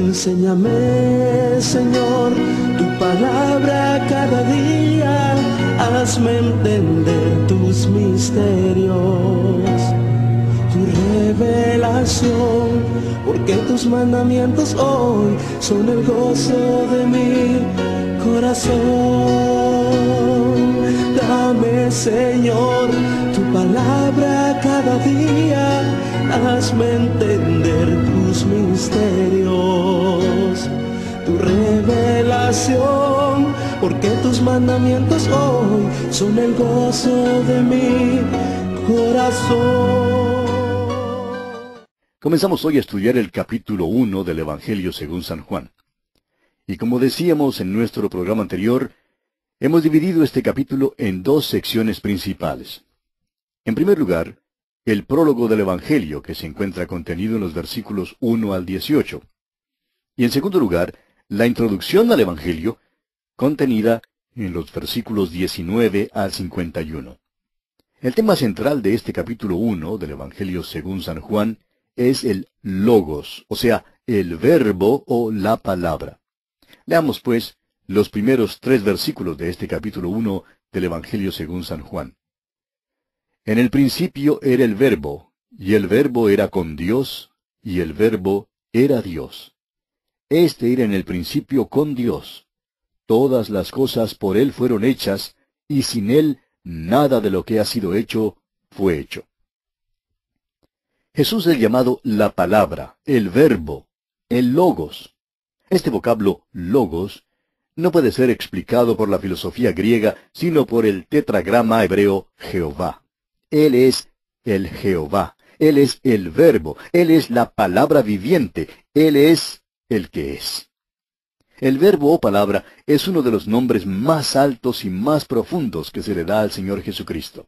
Enséñame, Señor, tu palabra cada día, hazme entender tus misterios, tu revelación, porque tus mandamientos hoy son el gozo de mi corazón. Dame, Señor, tu palabra cada día, hazme entender tus misterios, tu revelación, porque tus mandamientos hoy son el gozo de mi corazón. Comenzamos hoy a estudiar el capítulo 1 del Evangelio según San Juan. Y como decíamos en nuestro programa anterior, hemos dividido este capítulo en dos secciones principales. En primer lugar, el prólogo del Evangelio, que se encuentra contenido en los versículos 1 al 18. Y en segundo lugar, la introducción al Evangelio, contenida en los versículos 19 al 51. El tema central de este capítulo 1 del Evangelio según San Juan es el logos, o sea, el verbo o la palabra. Leamos, pues, los primeros 3 versículos de este capítulo 1 del Evangelio según San Juan. En el principio era el Verbo, y el Verbo era con Dios, y el Verbo era Dios. Este era en el principio con Dios. Todas las cosas por Él fueron hechas, y sin Él nada de lo que ha sido hecho fue hecho. Jesús es llamado la palabra, el Verbo, el Logos. Este vocablo Logos no puede ser explicado por la filosofía griega, sino por el tetragrama hebreo Jehová. Él es el Jehová, Él es el Verbo, Él es la palabra viviente, Él es el que es. El Verbo o palabra es uno de los nombres más altos y más profundos que se le da al Señor Jesucristo.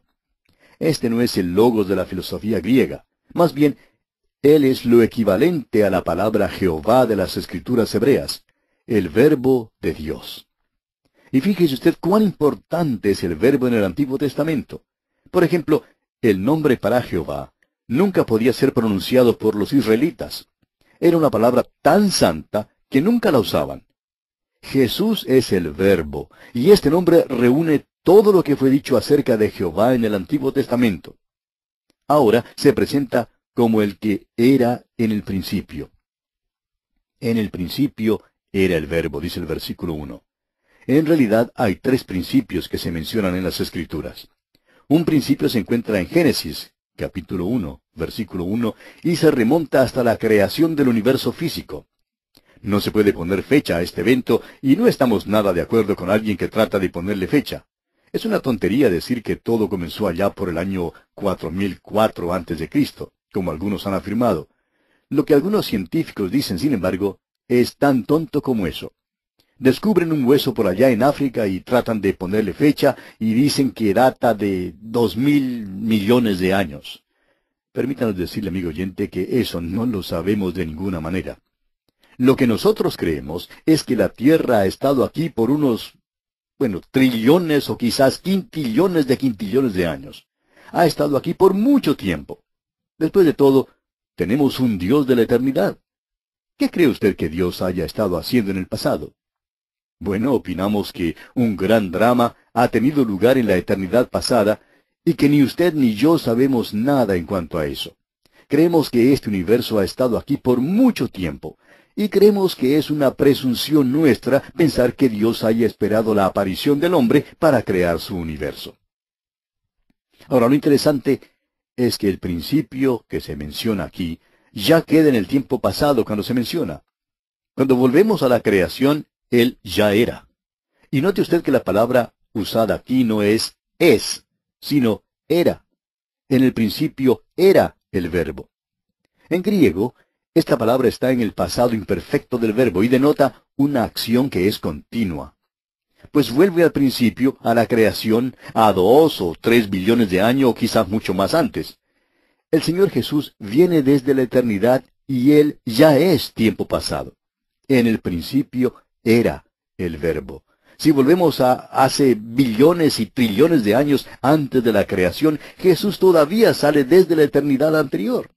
Este no es el logos de la filosofía griega, más bien, Él es lo equivalente a la palabra Jehová de las Escrituras hebreas, el Verbo de Dios. Y fíjese usted cuán importante es el Verbo en el Antiguo Testamento. Por ejemplo, el nombre para Jehová nunca podía ser pronunciado por los israelitas. Era una palabra tan santa que nunca la usaban. Jesús es el Verbo, y este nombre reúne todo lo que fue dicho acerca de Jehová en el Antiguo Testamento. Ahora se presenta como el que era en el principio. En el principio era el Verbo, dice el versículo 1. En realidad hay 3 principios que se mencionan en las Escrituras. Un principio se encuentra en Génesis, capítulo 1, versículo 1, y se remonta hasta la creación del universo físico. No se puede poner fecha a este evento, y no estamos nada de acuerdo con alguien que trata de ponerle fecha. Es una tontería decir que todo comenzó allá por el año 4004 a.C., como algunos han afirmado. Lo que algunos científicos dicen, sin embargo, es tan tonto como eso. Descubren un hueso por allá en África y tratan de ponerle fecha y dicen que data de 2.000 millones de años. Permítanos decirle, amigo oyente, que eso no lo sabemos de ninguna manera. Lo que nosotros creemos es que la Tierra ha estado aquí por unos, trillones o quizás quintillones de años. Ha estado aquí por mucho tiempo. Después de todo, tenemos un Dios de la eternidad. ¿Qué cree usted que Dios haya estado haciendo en el pasado? Bueno, opinamos que un gran drama ha tenido lugar en la eternidad pasada y que ni usted ni yo sabemos nada en cuanto a eso. Creemos que este universo ha estado aquí por mucho tiempo y creemos que es una presunción nuestra pensar que Dios haya esperado la aparición del hombre para crear su universo. Ahora, lo interesante es que el principio que se menciona aquí ya queda en el tiempo pasado cuando se menciona. Cuando volvemos a la creación, Él ya era. Y note usted que la palabra usada aquí no es, sino era. En el principio era el Verbo. En griego, esta palabra está en el pasado imperfecto del verbo y denota una acción que es continua. Pues vuelve al principio, a la creación, a 2 o 3 billones de años o quizás mucho más antes. El Señor Jesús viene desde la eternidad y Él ya es tiempo pasado. En el principio era el Verbo. Si volvemos a hace billones y trillones de años antes de la creación, Jesús todavía sale desde la eternidad anterior.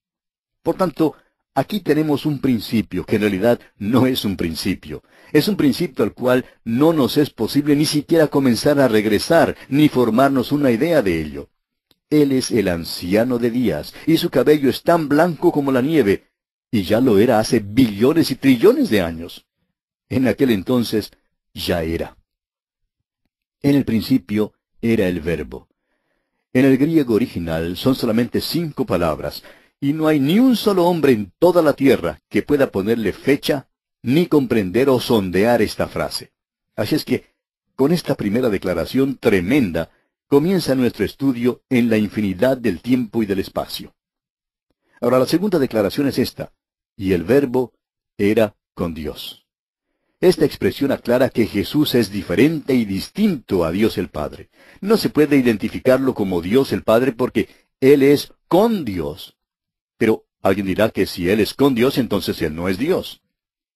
Por tanto, Aquí tenemos un principio que en realidad no es un principio. Es un principio al cual no nos es posible ni siquiera comenzar a regresar, ni formarnos una idea de ello. Él es el anciano de días, y su cabello es tan blanco como la nieve, y ya lo era hace billones y trillones de años. En aquel entonces ya era. En el principio era el Verbo. En el griego original son solamente 5 palabras, y no hay ni un solo hombre en toda la tierra que pueda ponerle fecha, ni comprender o sondear esta frase. Así es que, con esta primera declaración tremenda, comienza nuestro estudio en la infinidad del tiempo y del espacio. Ahora, la segunda declaración es esta: y el Verbo era con Dios. Esta expresión aclara que Jesús es diferente y distinto a Dios el Padre. No se puede identificarlo como Dios el Padre porque Él es con Dios. Pero alguien dirá que si Él es con Dios, entonces Él no es Dios.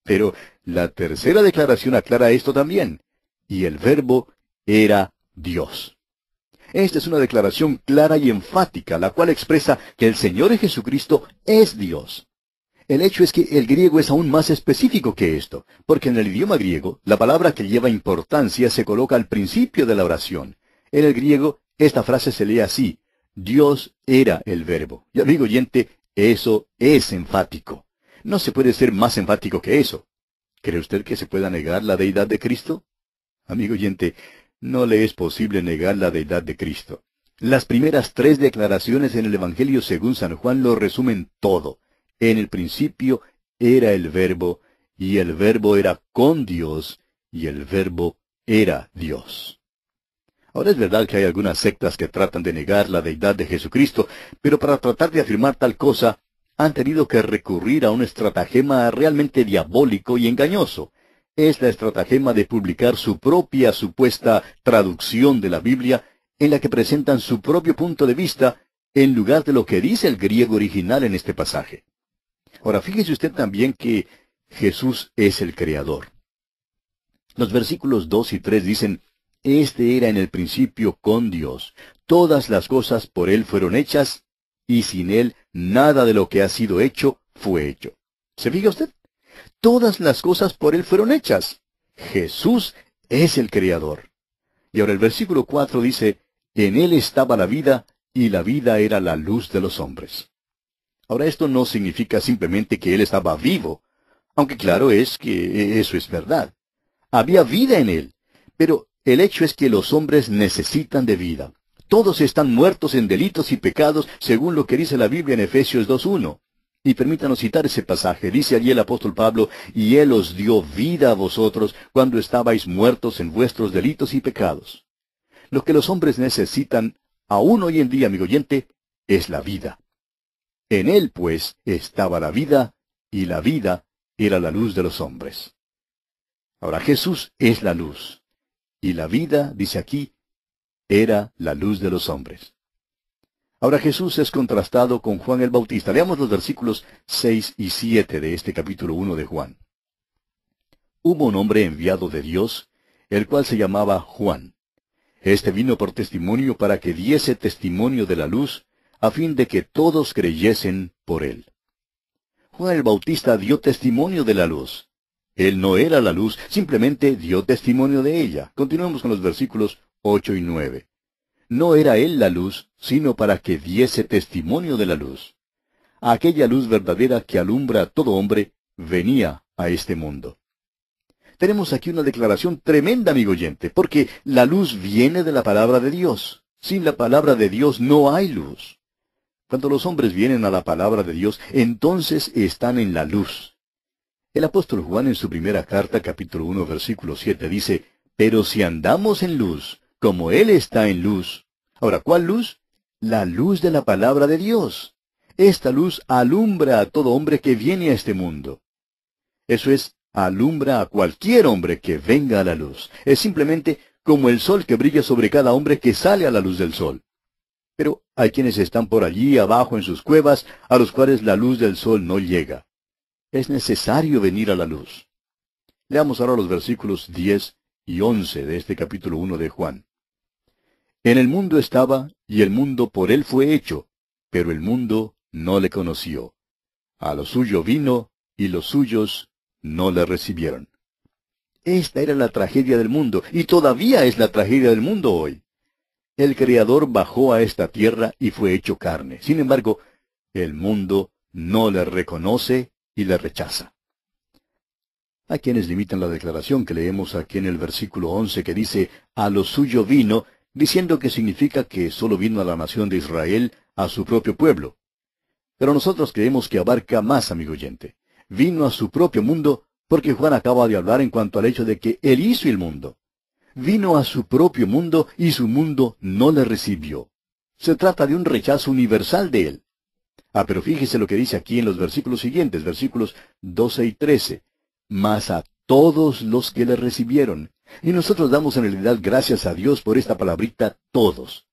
Pero la tercera declaración aclara esto también: y el Verbo era Dios. Esta es una declaración clara y enfática, la cual expresa que el Señor Jesucristo es Dios. El hecho es que el griego es aún más específico que esto, porque en el idioma griego, la palabra que lleva importancia se coloca al principio de la oración. En el griego, esta frase se lee así: Dios era el Verbo. Y amigo oyente, eso es enfático. No se puede ser más enfático que eso. ¿Cree usted que se pueda negar la deidad de Cristo? Amigo oyente, no le es posible negar la deidad de Cristo. Las primeras 3 declaraciones en el Evangelio según San Juan lo resumen todo. En el principio era el Verbo, y el Verbo era con Dios, y el Verbo era Dios. Ahora es verdad que hay algunas sectas que tratan de negar la deidad de Jesucristo, pero para tratar de afirmar tal cosa, han tenido que recurrir a un estratagema realmente diabólico y engañoso. Es la estratagema de publicar su propia supuesta traducción de la Biblia, en la que presentan su propio punto de vista, en lugar de lo que dice el griego original en este pasaje. Ahora, fíjese usted también que Jesús es el Creador. Los versículos 2 y 3 dicen: Este era en el principio con Dios. Todas las cosas por Él fueron hechas, y sin Él nada de lo que ha sido hecho fue hecho. ¿Se fija usted? Todas las cosas por Él fueron hechas. Jesús es el Creador. Y ahora el versículo 4 dice: En Él estaba la vida, y la vida era la luz de los hombres. Ahora, esto no significa simplemente que Él estaba vivo, aunque claro es que eso es verdad. Había vida en Él, pero el hecho es que los hombres necesitan de vida. Todos están muertos en delitos y pecados, según lo que dice la Biblia en Efesios 2:1. Y permítanos citar ese pasaje. Dice allí el apóstol Pablo: y Él os dio vida a vosotros cuando estabais muertos en vuestros delitos y pecados. Lo que los hombres necesitan, aún hoy en día, amigo oyente, es la vida. En Él, pues, estaba la vida, y la vida era la luz de los hombres. Ahora, Jesús es la luz, y la vida, dice aquí, era la luz de los hombres. Ahora, Jesús es contrastado con Juan el Bautista. Leamos los versículos 6 y 7 de este capítulo 1 de Juan. Hubo un hombre enviado de Dios, el cual se llamaba Juan. Este vino por testimonio para que diese testimonio de la luz, a fin de que todos creyesen por él. Juan el Bautista dio testimonio de la luz. Él no era la luz, simplemente dio testimonio de ella. Continuemos con los versículos 8 y 9. No era él la luz, sino para que diese testimonio de la luz. Aquella luz verdadera que alumbra a todo hombre, venía a este mundo. Tenemos aquí una declaración tremenda, amigo oyente, porque la luz viene de la palabra de Dios. Sin la palabra de Dios no hay luz. Cuando los hombres vienen a la palabra de Dios, entonces están en la luz. El apóstol Juan en su primera carta, capítulo 1, versículo 7, dice: Pero si andamos en luz, como Él está en luz. Ahora, ¿cuál luz? La luz de la palabra de Dios. Esta luz alumbra a todo hombre que viene a este mundo. Eso es, alumbra a cualquier hombre que venga a la luz. Es simplemente como el sol que brilla sobre cada hombre que sale a la luz del sol. Pero hay quienes están por allí abajo en sus cuevas, a los cuales la luz del sol no llega. Es necesario venir a la luz. Leamos ahora los versículos 10 y 11 de este capítulo 1 de Juan. En el mundo estaba, y el mundo por él fue hecho, pero el mundo no le conoció. A lo suyo vino, y los suyos no le recibieron. Esta era la tragedia del mundo, y todavía es la tragedia del mundo hoy. El Creador bajó a esta tierra y fue hecho carne. Sin embargo, el mundo no le reconoce y le rechaza. Hay quienes limitan la declaración que leemos aquí en el versículo 11 que dice, a lo suyo vino, diciendo que significa que solo vino a la nación de Israel, a su propio pueblo. Pero nosotros creemos que abarca más, amigo oyente. Vino a su propio mundo, porque Juan acaba de hablar en cuanto al hecho de que Él hizo el mundo. Vino a su propio mundo y su mundo no le recibió. Se trata de un rechazo universal de Él. Pero fíjese lo que dice aquí en los versículos siguientes, versículos 12 y 13. Mas a todos los que le recibieron. Y nosotros damos en realidad gracias a Dios por esta palabrita todos.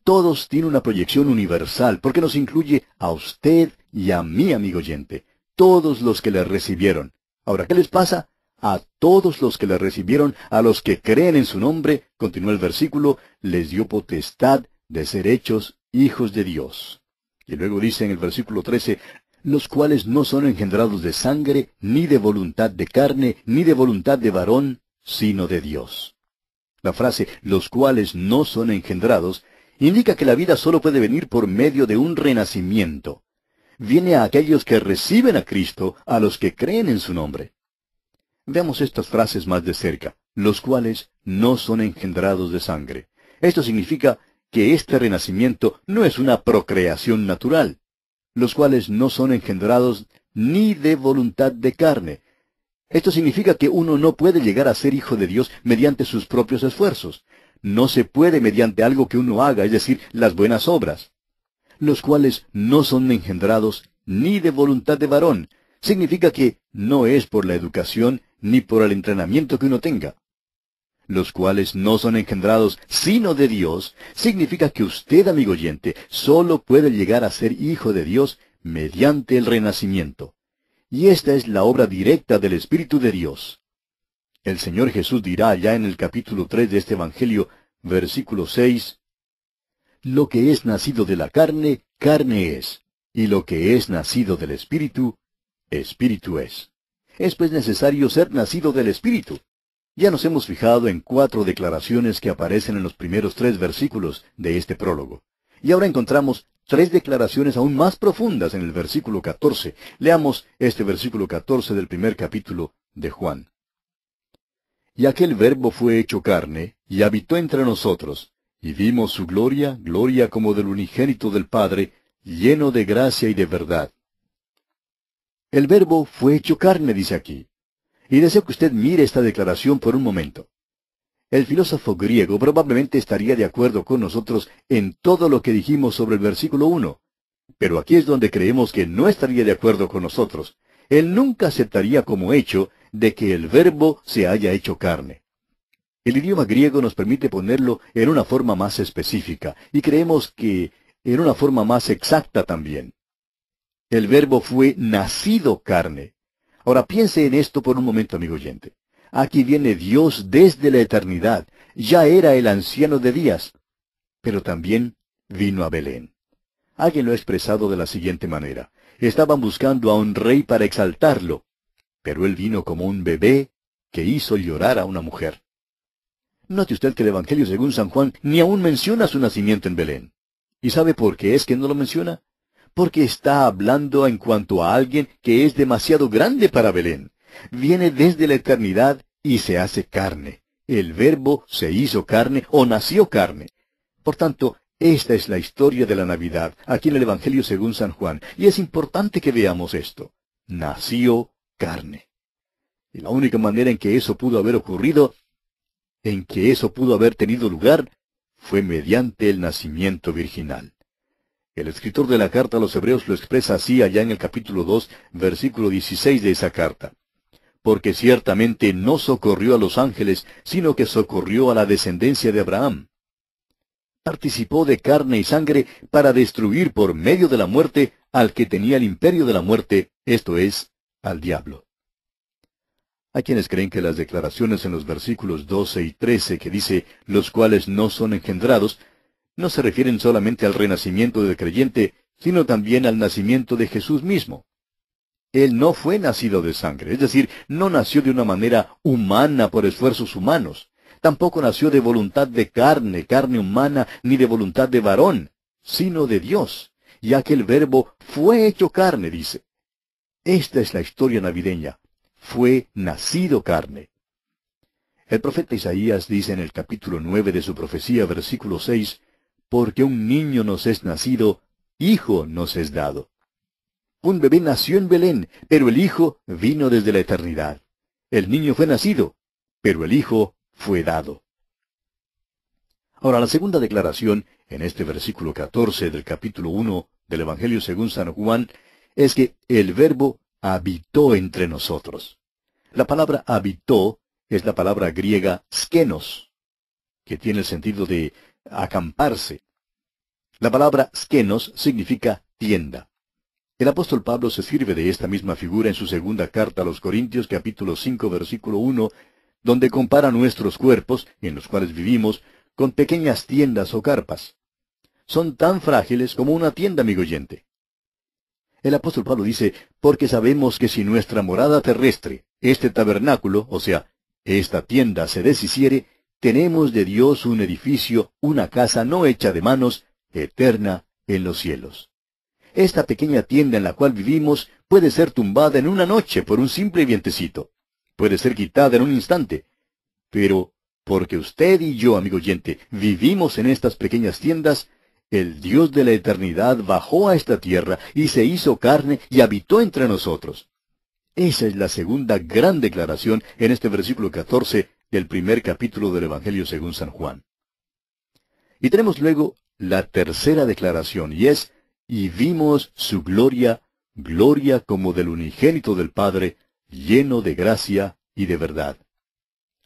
Todos tiene una proyección universal, porque nos incluye a usted y a mí, amigo oyente. Todos los que le recibieron. Ahora, ¿qué les pasa? A todos los que le recibieron, a los que creen en su nombre, continúa el versículo, les dio potestad de ser hechos hijos de Dios. Y luego dice en el versículo 13, los cuales no son engendrados de sangre, ni de voluntad de carne, ni de voluntad de varón, sino de Dios. La frase, los cuales no son engendrados, indica que la vida solo puede venir por medio de un renacimiento. Viene a aquellos que reciben a Cristo, a los que creen en su nombre. Veamos estas frases más de cerca, los cuales no son engendrados de sangre. Esto significa que este renacimiento no es una procreación natural, los cuales no son engendrados ni de voluntad de carne. Esto significa que uno no puede llegar a ser hijo de Dios mediante sus propios esfuerzos. No se puede mediante algo que uno haga, es decir, las buenas obras. Los cuales no son engendrados ni de voluntad de varón. Significa que no es por la educación ni por el entrenamiento que uno tenga. Los cuales no son engendrados sino de Dios, significa que usted, amigo oyente, solo puede llegar a ser hijo de Dios mediante el renacimiento. Y esta es la obra directa del Espíritu de Dios. El Señor Jesús dirá ya en el capítulo 3 de este Evangelio, versículo 6, lo que es nacido de la carne, carne es, y lo que es nacido del Espíritu, Espíritu es. Es pues necesario ser nacido del Espíritu. Ya nos hemos fijado en 4 declaraciones que aparecen en los primeros 3 versículos de este prólogo. Y ahora encontramos 3 declaraciones aún más profundas en el versículo 14. Leamos este versículo 14 del primer capítulo de Juan. Y aquel Verbo fue hecho carne, y habitó entre nosotros, y vimos su gloria, gloria como del unigénito del Padre, lleno de gracia y de verdad. El Verbo fue hecho carne, dice aquí. Y deseo que usted mire esta declaración por un momento. El filósofo griego probablemente estaría de acuerdo con nosotros en todo lo que dijimos sobre el versículo 1. Pero aquí es donde creemos que no estaría de acuerdo con nosotros. Él nunca aceptaría como hecho de que el Verbo se haya hecho carne. El idioma griego nos permite ponerlo en una forma más específica, y creemos que en una forma más exacta también. El Verbo fue nacido carne. Ahora piense en esto por un momento, amigo oyente. Aquí viene Dios desde la eternidad. Ya era el anciano de días. Pero también vino a Belén. Alguien lo ha expresado de la siguiente manera. Estaban buscando a un rey para exaltarlo, pero él vino como un bebé que hizo llorar a una mujer. Note usted que el Evangelio según San Juan ni aún menciona su nacimiento en Belén. ¿Y sabe por qué es que no lo menciona? Porque está hablando en cuanto a alguien que es demasiado grande para Belén. Viene desde la eternidad y se hace carne. El Verbo se hizo carne o nació carne. Por tanto, esta es la historia de la Navidad, aquí en el Evangelio según San Juan. Y es importante que veamos esto. Nació carne. Y la única manera en que eso pudo haber ocurrido, en que eso pudo haber tenido lugar, fue mediante el nacimiento virginal. El escritor de la carta a los Hebreos lo expresa así allá en el capítulo 2, versículo 16 de esa carta. Porque ciertamente no socorrió a los ángeles, sino que socorrió a la descendencia de Abraham. Participó de carne y sangre para destruir por medio de la muerte al que tenía el imperio de la muerte, esto es, al diablo. Hay quienes creen que las declaraciones en los versículos 12 y 13 que dice, los cuales no son engendrados, no se refieren solamente al renacimiento del creyente, sino también al nacimiento de Jesús mismo. Él no fue nacido de sangre, es decir, no nació de una manera humana por esfuerzos humanos. Tampoco nació de voluntad de carne, carne humana, ni de voluntad de varón, sino de Dios, ya que el Verbo fue hecho carne, dice. Esta es la historia navideña. Fue nacido carne. El profeta Isaías dice en el capítulo 9 de su profecía, versículo 6, porque un niño nos es nacido, hijo nos es dado. Un bebé nació en Belén, pero el hijo vino desde la eternidad. El niño fue nacido, pero el hijo fue dado. Ahora, la segunda declaración, en este versículo 14 del capítulo 1 del Evangelio según San Juan, es que el Verbo habitó entre nosotros. La palabra habitó es la palabra griega skenos, que tiene el sentido de acamparse. La palabra skenos significa tienda. El apóstol Pablo se sirve de esta misma figura en su segunda carta a los Corintios, capítulo 5, versículo 1, donde compara nuestros cuerpos, en los cuales vivimos, con pequeñas tiendas o carpas. Son tan frágiles como una tienda, amigo oyente. El apóstol Pablo dice, porque sabemos que si nuestra morada terrestre, este tabernáculo, o sea, esta tienda se deshiciere, tenemos de Dios un edificio, una casa no hecha de manos, eterna en los cielos. Esta pequeña tienda en la cual vivimos puede ser tumbada en una noche por un simple vientecito. Puede ser quitada en un instante. Pero, porque usted y yo, amigo oyente, vivimos en estas pequeñas tiendas, el Dios de la eternidad bajó a esta tierra y se hizo carne y habitó entre nosotros. Esa es la segunda gran declaración en este versículo 14 del primer capítulo del Evangelio según San Juan. Y tenemos luego la tercera declaración, y es, y vimos su gloria, gloria como del unigénito del Padre, lleno de gracia y de verdad.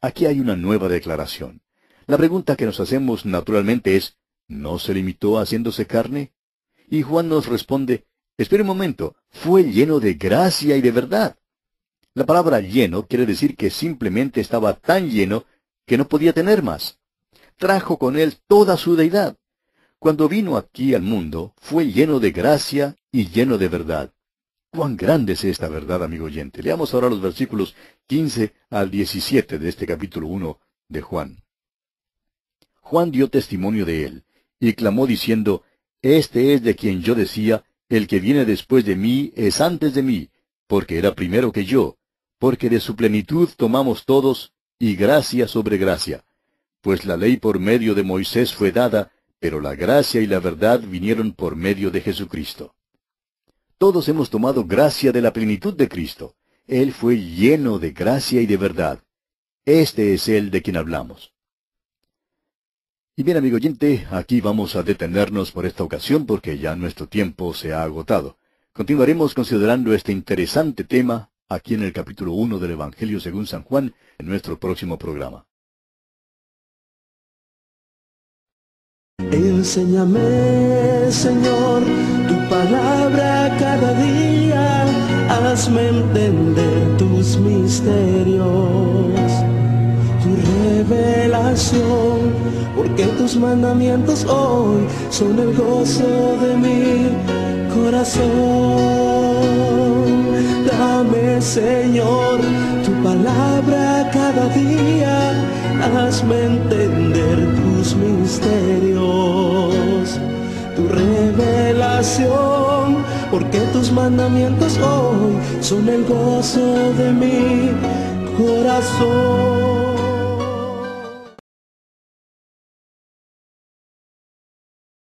Aquí hay una nueva declaración. La pregunta que nos hacemos naturalmente es, ¿no se limitó haciéndose carne? Y Juan nos responde, espere un momento, fue lleno de gracia y de verdad. La palabra lleno quiere decir que simplemente estaba tan lleno que no podía tener más. Trajo con él toda su deidad. Cuando vino aquí al mundo, fue lleno de gracia y lleno de verdad. ¡Cuán grande es esta verdad, amigo oyente! Leamos ahora los versículos 15 al 17 de este capítulo 1 de Juan. Juan dio testimonio de él, y clamó diciendo, Este es de quien yo decía, el que viene después de mí es antes de mí, porque era primero que yo, porque de su plenitud tomamos todos, y gracia sobre gracia. Pues la ley por medio de Moisés fue dada, pero la gracia y la verdad vinieron por medio de Jesucristo. Todos hemos tomado gracia de la plenitud de Cristo. Él fue lleno de gracia y de verdad. Este es Él de quien hablamos. Y bien, amigo oyente, aquí vamos a detenernos por esta ocasión porque ya nuestro tiempo se ha agotado. Continuaremos considerando este interesante tema aquí en el capítulo 1 del Evangelio según San Juan en nuestro próximo programa. Enséñame, Señor, tu palabra cada día, hazme entender tus misterios, tu revelación, porque tus mandamientos hoy son el gozo de mi corazón. Dame, Señor, tu palabra cada día, hazme entender tus misterios, tu revelación, porque tus mandamientos hoy son el gozo de mi corazón.